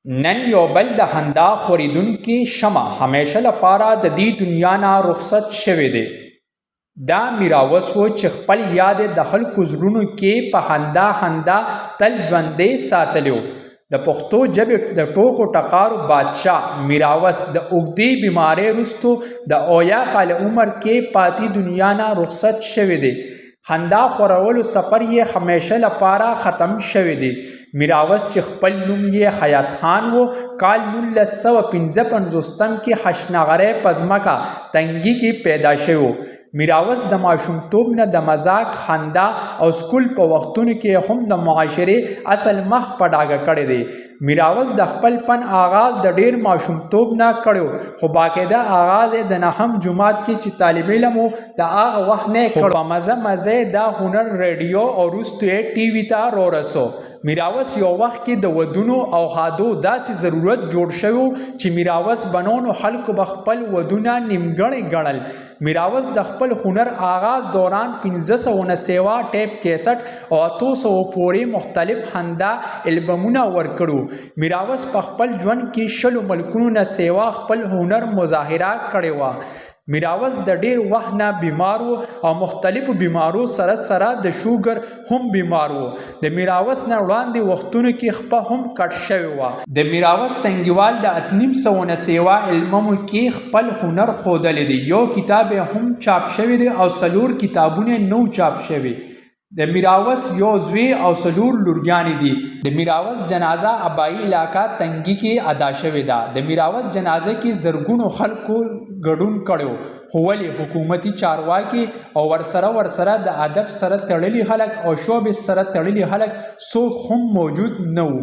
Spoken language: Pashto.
نن یو بل د خندا خوریدونکي شمع همیشه لپاره د دې دنیا نه رخصت شوی دی. دا میراوس و چې خپل یاد د خلکو زړونو کې په خندا خندا تل ژوندی ساتلی و. د پښتو ژبې د ټوکو ټکارو بادشاه میراوس د اوږدې بیمارۍ وروستو د اویا کاله عمر کې پاتې دنیا نه رخصت شوی دی. خندا خورولو سفر یې همیشه لپاره ختم شوی دی. میراوس چې خپل نوم یې حیات خان و، کال 1955 کې حشنغری په ځمکه تنګي کې پیدا شوی و. میراوس د ماشومتوب نه د مزاق، خندا او سکول په وختونو کې هم د معاشرې اصل مخ په ډاګه کړی دی. میراوس د خپل فن آغاز د ډیر ماشومتوب نه کړی، خو باقاعده آغاز یې د 9م جماعت کې چې طالب علم و د هغه وخت نه کړی. په مزه مزه دا هنر ریډیو او وروسته یې ټي وي ته رورسو. میراوس یو وخت کې د ودونو او ښادو داسې ضرورت جوړ شوی چې میراوس بنونو خلکو به خپل ودونه نیمګړی ګڼل. میراوس د خپل هنر آغاز دوران 1500 نه سیوا ټیپ کیسټ او 800 پورې مختلف خندا البمونه ورکړو. میراوس په خپل ژوند کې 60 ملکونو نه سیوا خپل هنر مظاهره کړې وه. میراوس د ډیر وخت نه بیمار و او مختلفو بیمارو سره سره د شوګر هم بیمار و. د میراوس نه وړاندې وختونو کې خپه هم کټ شوې وه. د میراوس تنګیوال د 800 نه سیوا علممو کې خپل هنر ښودلی دی. یو کتاب هم چاپ شوی دی او 4 کتابونه نو چاپ شوي. د میراوس یو زوی او 4 لورګانې دي. د میراوس جنازه ابایی علاقه تنګي کې ادا شوې ده. د میراوس جنازه کې زرګونو خلکو ګډون کړو، خو ولې حکومتي چارواکي او ورسره د ادب سره تړلي خلک او شوبز سره تړلي خلک څوک هم موجود نه وو.